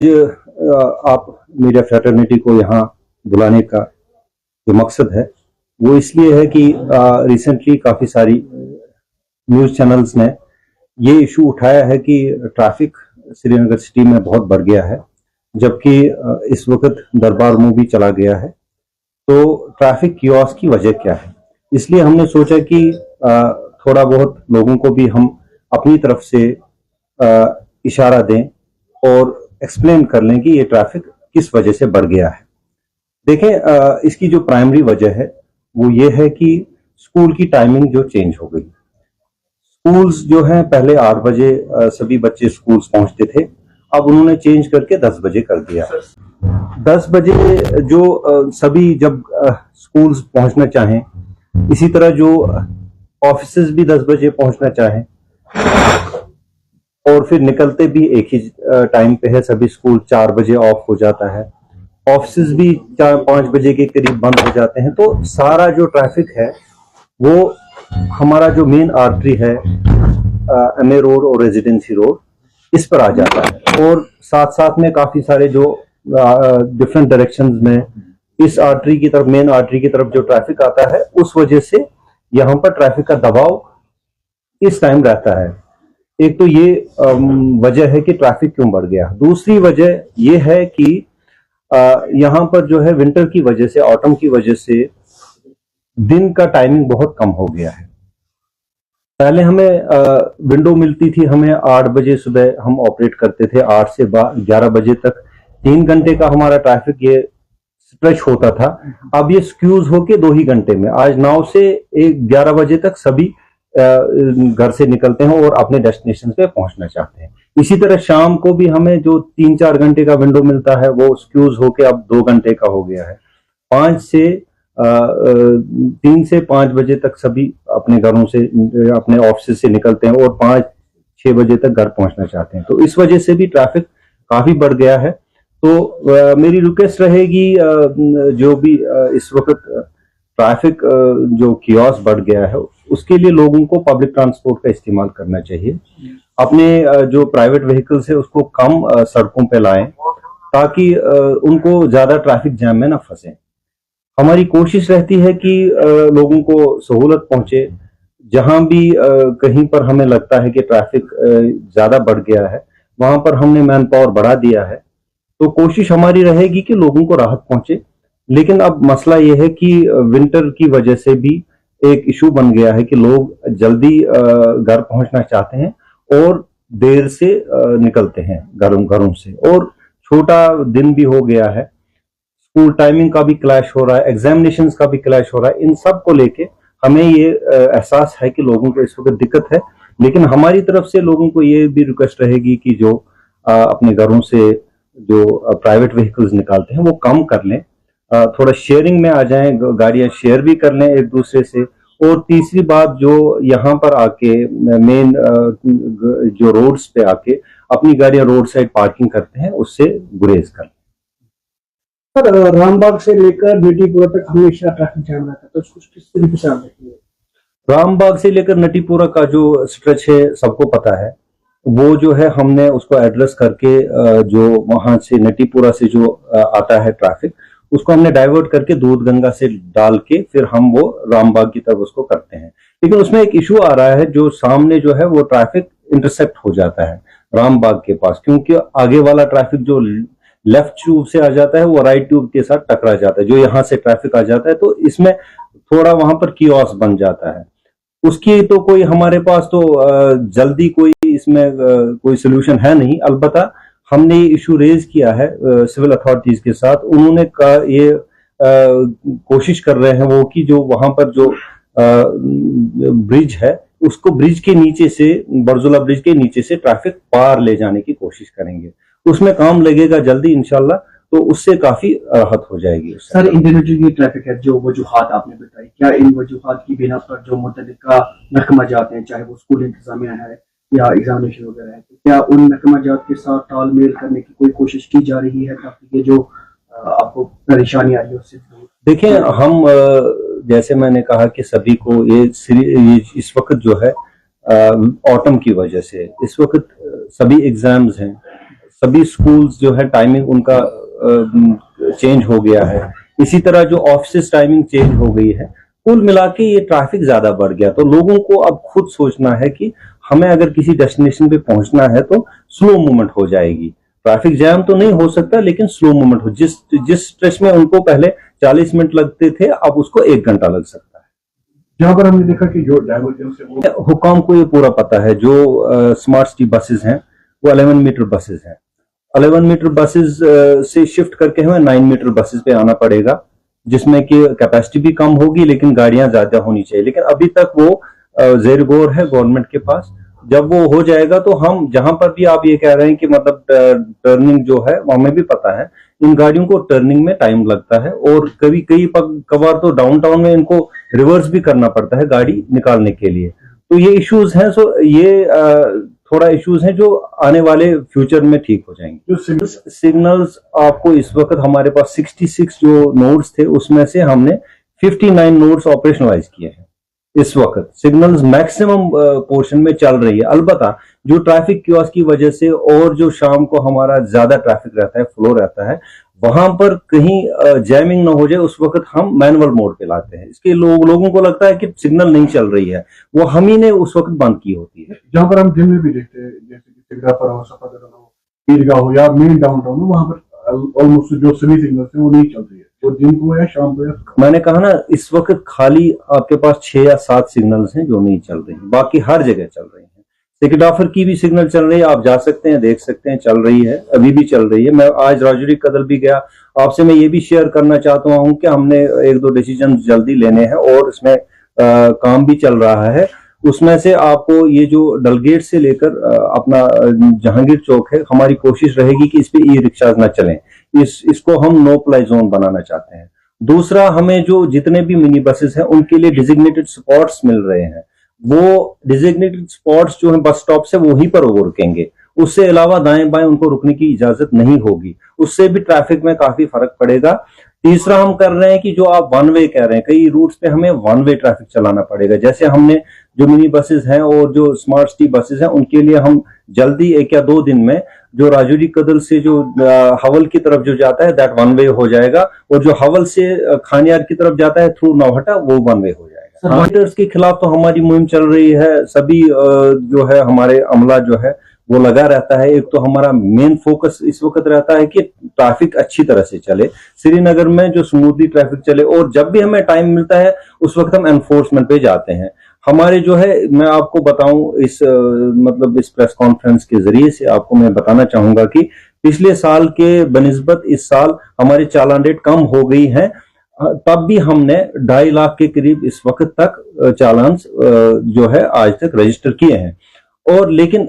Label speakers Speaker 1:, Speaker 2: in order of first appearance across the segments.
Speaker 1: आप media fraternity को यहाँ बुलाने का जो मकसद है वो इसलिए है कि रिसेंटली काफ़ी सारी न्यूज़ चैनल्स ने ये इशू उठाया है कि ट्रैफिक श्रीनगर सिटी में बहुत बढ़ गया है, जबकि इस वक्त दरबार मूवी चला गया है। तो ट्रैफिक कियोस्क की वजह क्या है, इसलिए हमने सोचा कि थोड़ा बहुत लोगों को भी हम अपनी तरफ से इशारा दें और एक्सप्लेन कर लें कि ये ट्रैफिक किस वजह से बढ़ गया है। देखें, इसकी जो प्राइमरी वजह है वो ये है कि स्कूल की टाइमिंग जो चेंज हो गई। स्कूल्स जो हैं पहले 8 बजे सभी बच्चे स्कूल्स पहुंचते थे, अब उन्होंने चेंज करके 10 बजे कर दिया। 10 बजे जो सभी जब स्कूल्स पहुंचना चाहें, इसी तरह जो ऑफिसेज भी 10 बजे पहुंचना चाहें और फिर निकलते भी एक ही टाइम पे है। सभी स्कूल 4 बजे ऑफ हो जाता है, ऑफिस भी 4-5 बजे के करीब बंद हो जाते हैं। तो सारा जो ट्रैफिक है वो हमारा जो मेन आर्टरी है एमए रोड और रेजिडेंसी रोड, इस पर आ जाता है। और साथ साथ में काफी सारे जो डिफरेंट डायरेक्शंस में इस आर्टरी की तरफ, मेन आर्टरी की तरफ जो ट्रैफिक आता है, उस वजह से यहाँ पर ट्रैफिक का दबाव इस टाइम रहता है। एक तो ये वजह है कि ट्रैफिक क्यों बढ़ गया। दूसरी वजह ये है कि यहाँ पर जो है विंटर की वजह से, ऑटम की वजह से दिन का टाइमिंग बहुत कम हो गया है। पहले हमें विंडो मिलती थी, हमें 8 बजे सुबह हम ऑपरेट करते थे, 8 से 11 बजे तक 3 घंटे का हमारा ट्रैफिक ये स्ट्रेच होता था। अब ये स्क्यूज होके 2 ही घंटे में, आज 9 से 11 बजे तक सभी घर से निकलते हैं और अपने डेस्टिनेशन पे पहुंचना चाहते हैं। इसी तरह शाम को भी हमें जो 3-4 घंटे का विंडो मिलता है वो स्क्यूज होके अब 2 घंटे का हो गया है। 3 से 5 बजे तक सभी अपने घरों से, अपने ऑफिस से निकलते हैं और 5-6 बजे तक घर पहुंचना चाहते हैं। तो इस वजह से भी ट्रैफिक काफी बढ़ गया है। तो मेरी रिक्वेस्ट रहेगी, जो भी इस वक्त ट्रैफिक जो कियोस्क बढ़ गया है उसके लिए लोगों को पब्लिक ट्रांसपोर्ट का इस्तेमाल करना चाहिए। अपने जो प्राइवेट व्हीकल्स है उसको कम सड़कों पे लाएं ताकि उनको ज्यादा ट्रैफिक जैम में ना फंसे। हमारी कोशिश रहती है कि लोगों को सहूलत पहुंचे। जहां भी कहीं पर हमें लगता है कि ट्रैफिक ज्यादा बढ़ गया है, वहां पर हमने मैन पावर बढ़ा दिया है। तो कोशिश हमारी रहेगी कि लोगों को राहत पहुंचे। लेकिन अब मसला यह है कि विंटर की वजह से भी एक इशू बन गया है कि लोग जल्दी घर पहुंचना चाहते हैं और देर से निकलते हैं घरों से, और छोटा दिन भी हो गया है। स्कूल टाइमिंग का भी क्लैश हो रहा है, एग्जामिनेशंस का भी क्लैश हो रहा है। इन सब को लेके हमें ये एहसास है कि लोगों को इस वक्त दिक्कत है। लेकिन हमारी तरफ से लोगों को ये भी रिक्वेस्ट रहेगी कि जो अपने घरों से जो प्राइवेट व्हीकल्स निकालते हैं वो कम कर लें, थोड़ा शेयरिंग में आ जाएं, गाड़ियां शेयर भी कर लें एक दूसरे से। और तीसरी बात, जो यहाँ पर आके मेन जो रोड्स पे आके अपनी गाड़ियां रोड साइड पार्किंग करते हैं, उससे गुरेज कर लें।
Speaker 2: सर, रामबाग से लेकर नटीपुरा तक हमेशा ट्रैफिक जाम रहता है, तो उसको किस तरीके से आप देखिए?
Speaker 1: रामबाग से लेकर नटीपुरा का जो स्ट्रेच है सबको पता है। वो जो है हमने उसको एड्रेस करके जो वहां से नटीपुरा से जो आता है ट्रैफिक, उसको हमने डाइवर्ट करके दूध गंगा से डाल के फिर हम वो रामबाग की तरफ उसको करते हैं। लेकिन उसमें एक इशू आ रहा है, जो सामने जो है वो ट्रैफिक इंटरसेक्ट हो जाता है रामबाग के पास, क्योंकि आगे वाला ट्रैफिक जो लेफ्ट ट्यूब से आ जाता है वो राइट ट्यूब के साथ टकरा जाता है। जो यहाँ से ट्रैफिक आ जाता है तो इसमें थोड़ा वहां पर कियोस्क बन जाता है। उसकी तो कोई हमारे पास तो जल्दी कोई इसमें कोई सोल्यूशन है नहीं। अलबत्ता हमने ये इशू रेज किया है सिविल अथॉरिटीज के साथ। उन्होंने ये कोशिश कर रहे हैं वो कि जो वहां पर जो ब्रिज है उसको ब्रिज के नीचे से, बरजुला ब्रिज के नीचे से ट्रैफिक पार ले जाने की कोशिश करेंगे। उसमें काम लगेगा जल्दी इंशाल्लाह, तो उससे काफी राहत हो जाएगी।
Speaker 2: सर, इंडिविजुअल ट्रैफिक है, जो वजूहात आपने बताई, क्या इन वजूहात की बिना पर जो मुतल्लिका महकमा जाते हैं, चाहे वो स्कूल इंतजामिया है या एग्जामिनेशन वगैरह है, तो क्या उन महकमा जात के साथ तालमेल करने की कोई कोशिश की जा रही है ताकि ये जो आपको परेशानी आ रही है उससे?
Speaker 1: देखिए, हम जैसे मैंने कहा कि सभी को ये इस वक्त जो है ऑटम की वजह से इस वक्त सभी एग्जाम्स हैं, सभी स्कूल्स जो है टाइमिंग उनका चेंज हो गया है, इसी तरह जो ऑफिस टाइमिंग चेंज हो गई है। कुल मिला के ये ट्रैफिक ज्यादा बढ़ गया, तो लोगों को अब खुद सोचना है कि हमें अगर किसी डेस्टिनेशन पे पहुंचना है तो स्लो मूवमेंट हो जाएगी। ट्रैफिक जैम तो नहीं हो सकता, लेकिन स्लो मूवमेंट हो, जिस स्ट्रेच में उनको पहले 40 मिनट लगते थे अब उसको 1 घंटा लग सकता है।
Speaker 2: जहाँ पर हमने देखा कि जो डाइवर्जेंस है वो
Speaker 1: हुकाम को ये पूरा पता है, जो स्मार्ट सिटी बसेस हैं वो 11 मीटर बसेस हैं। 11 मीटर बसेस से शिफ्ट करके हमें 9 मीटर बसेस पे आना पड़ेगा, जिसमें कि कैपेसिटी भी कम होगी लेकिन गाड़ियां ज्यादा होनी चाहिए। लेकिन अभी तक वो जेर गौर है गवर्नमेंट के पास। जब वो हो जाएगा तो हम जहां पर भी आप ये कह रहे हैं कि मतलब टर्निंग जो है वो हमें भी पता है, इन गाड़ियों को टर्निंग में टाइम लगता है और कभी कई कबार तो डाउनटाउन में इनको रिवर्स भी करना पड़ता है गाड़ी निकालने के लिए। तो ये इश्यूज हैं, सो ये थोड़ा इश्यूज हैं जो आने वाले फ्यूचर में ठीक हो जाएंगे। जो सिग्नल्स आपको इस वक्त हमारे पास 66 जो नोड्स थे उसमें से हमने 59 नोड्स ऑपरेशनलाइज किए हैं। इस वक्त सिग्नल्स मैक्सिमम पोर्शन में चल रही है। अलबत्ता जो ट्रैफिक कियोस्क की वजह से और जो शाम को हमारा ज्यादा ट्रैफिक रहता है, फ्लो रहता है, वहां पर कहीं जैमिंग ना हो जाए उस वक्त हम मैनुअल मोड पे लाते हैं। इसके लोगों को लगता है कि सिग्नल नहीं चल रही है, वो हम ही ने उस वक्त बंद की होती है।
Speaker 2: जहाँ पर हम दिन में भी देखते हैं, जैसे कि सिगरापुर हो, सफदरजंग हो, ईदगाह हो या मेन डाउनटाउन हो, वहां पर ऑलमोस्ट जो सभी सिग्नल्स हैं वो नहीं चल रही है, वो दिन को या शाम को या
Speaker 1: मैंने कहा ना, इस वक्त खाली आपके पास 6 या 7 सिग्नल्स हैं जो नहीं चल रही, बाकी हर जगह चल रही हैं। सेकेंडाफर की भी सिग्नल चल रही है, आप जा सकते हैं, देख सकते हैं, चल रही है, अभी भी चल रही है। मैं आज राजौरी कदल भी गया, आपसे मैं ये भी शेयर करना चाहता हूं कि हमने 1-2 डिसीजन जल्दी लेने हैं और इसमें काम भी चल रहा है। उसमें से आपको ये जो डलगेट से लेकर अपना जहांगीर चौक है, हमारी कोशिश रहेगी कि इस पे ई रिक्शा न चलें, इसको हम नो प्लाई जोन बनाना चाहते हैं। दूसरा, हमें जो जितने भी मिनी बसेस हैं उनके लिए डिजिग्नेटेड स्पॉट्स मिल रहे हैं, वो डिजिग्नेटेड स्पॉट्स जो है बस स्टॉप से वहीं पर वो रुकेंगे, उससे अलावा दाएं बाएं उनको रुकने की इजाजत नहीं होगी। उससे भी ट्रैफिक में काफी फर्क पड़ेगा। तीसरा, हम कर रहे हैं कि जो आप वन वे कह रहे हैं, कई रूट्स पे हमें वन वे ट्रैफिक चलाना पड़ेगा। जैसे हमने जो मिनी बसेस हैं और जो स्मार्ट सिटी बसेस हैं उनके लिए हम जल्दी 1 या 2 दिन में जो राजौरी कदल से जो हवल की तरफ जो जाता है दैट वन वे हो जाएगा, और जो हवल से खानियार की तरफ जाता है थ्रू नौहटा वो वन वे हो जाएगा। राइडर्स के खिलाफ तो हमारी मुहिम चल रही है, सभी जो है हमारे अमला जो है वो लगा रहता है। एक तो हमारा मेन फोकस इस वक्त रहता है कि ट्रैफिक अच्छी तरह से चले, श्रीनगर में जो स्मूथली ट्रैफिक चले, और जब भी हमें टाइम मिलता है उस वक्त हम एनफोर्समेंट पे जाते हैं। हमारे जो है, मैं आपको बताऊं, इस मतलब इस प्रेस कॉन्फ्रेंस के जरिए से आपको मैं बताना चाहूंगा कि पिछले साल के बनिस्बत इस साल हमारी चालान रेट कम हो गई है। तब भी हमने 2.5 लाख के करीब इस वक्त तक चालान जो है आज तक रजिस्टर किए हैं। और लेकिन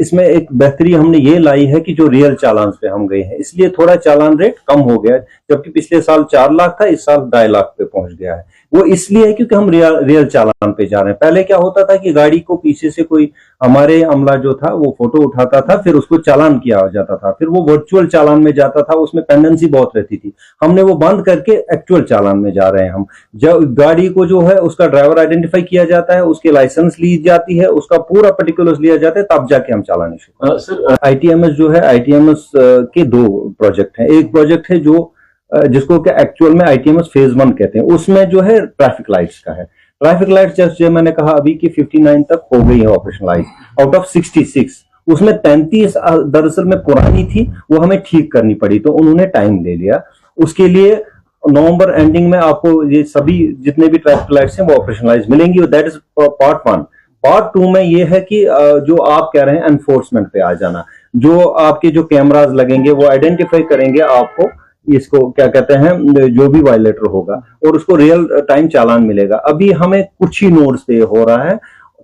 Speaker 1: इसमें एक बेहतरी हमने ये लाई है कि जो रियल चालान पे हम गए हैं, इसलिए थोड़ा चालान रेट कम हो गया है। जबकि पिछले साल 4 लाख था, इस साल 2.5 लाख पे पहुंच गया है। वो इसलिए है क्योंकि हम रियल चालान पे जा रहे हैं। पहले क्या होता था कि गाड़ी को पीछे से कोई हमारे अमला जो था वो फोटो उठाता था, फिर उसको चालान किया जाता था, फिर वो वर्चुअल चालान में जाता था, उसमें पेंडेंसी बहुत रहती थी। हमने वो बंद करके एक्चुअल चालान में जा रहे हैं हम। जब गाड़ी को जो है उसका ड्राइवर आइडेंटिफाई किया जाता है, उसकी लाइसेंस ली जाती है, उसका पूरा पर्टिकुलर्स लिया जाता है, तब जाके हम चालान इशू। सर, ITMS जो है, ITMS के 2 प्रोजेक्ट हैं। एक प्रोजेक्ट है जो जिसको कि एक्चुअल में ITMS फेज 1 कहते हैं, उसमें जो है ट्रैफिक लाइट्स का है। ट्रैफिक लाइट्स जैसे मैंने कहा अभी की 59 तक हो गई है ऑपरेशनलाइज आउट ऑफ 66। उसमें 33 दरअसल में पुरानी थी, वो हमें ठीक करनी पड़ी, तो उन्होंने टाइम ले लिया। उसके लिए नवंबर एंडिंग में आपको ये सभी जितने भी ट्रैफिक लाइट्स हैं वो ऑपरेशनलाइज मिलेंगी। That is part 1। पार्ट 2 में ये है कि जो आप कह रहे हैं एनफोर्समेंट पे आ जाना, जो आपके जो कैमरास लगेंगे वो आइडेंटिफाई करेंगे आपको, इसको क्या कहते हैं, जो भी वायलेटर होगा, और उसको रियल टाइम चालान मिलेगा। अभी हमें कुछ ही नोड्स पे हो रहा है,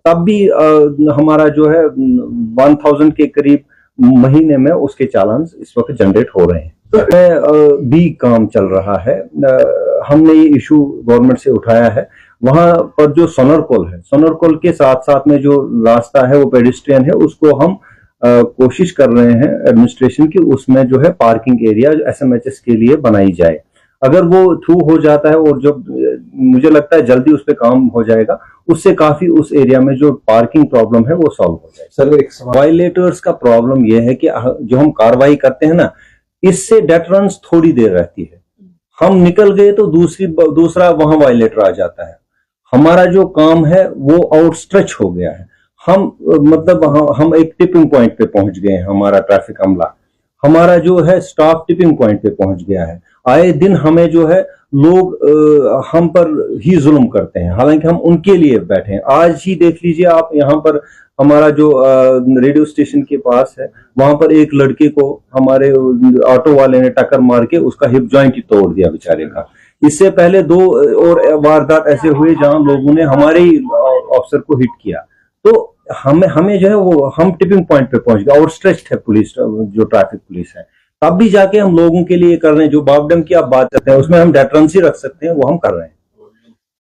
Speaker 1: तब भी हमारा जो है 1000 के करीब महीने में उसके चालान इस वक्त जनरेट हो रहे हैं। भी काम चल रहा है। हमने ये इशू गवर्नमेंट से उठाया है। वहां पर जो सोनरकोल है, सोनरकोल के साथ साथ में जो रास्ता है वो पेडिस्ट्रियन है, उसको हम कोशिश कर रहे हैं एडमिनिस्ट्रेशन की, उसमें जो है पार्किंग एरिया SMHS के लिए बनाई जाए। अगर वो थ्रू हो जाता है और जब मुझे लगता है जल्दी उस पर काम हो जाएगा, उससे काफी उस एरिया में जो पार्किंग प्रॉब्लम है वो सॉल्व हो जाएगा।
Speaker 2: सर एक सवाल,
Speaker 1: वायलेटर्स का प्रॉब्लम यह है कि जो हम कार्रवाई करते हैं ना, इससे डेटरेंस थोड़ी देर रहती है। हम निकल गए तो दूसरा वहां वायलेटर आ जाता है। हमारा जो काम है वो आउटस्ट्रेच हो गया है। हम एक टिपिंग पॉइंट पे पहुंच गए हैं। हमारा ट्रैफिक अमला, हमारा जो है स्टाफ टिपिंग पॉइंट पे पहुंच गया है। आए दिन हमें जो है लोग हम पर ही जुल्म करते हैं, हालांकि हम उनके लिए बैठे हैं। आज ही देख लीजिए आप, यहाँ पर हमारा जो रेडियो स्टेशन के पास है, वहां पर एक लड़के को हमारे ऑटो वाले ने टक्कर मार के उसका हिप जॉइंट ही तोड़ दिया बेचारे का। इससे पहले 2 और वारदात ऐसे हुए जहां लोगों ने हमारे ही ऑफिसर को हिट किया। तो हमें जो है वो हम टिपिंग पॉइंट पे पहुंच गए। आउटस्ट्रेच्ड है पुलिस, जो ट्रैफिक पुलिस है। तब भी जाके हम लोगों के लिए कर रहे हैं। जो बापडम की आप बात करते हैं उसमें हम डेटरेंसी रख सकते हैं, वो हम कर रहे हैं।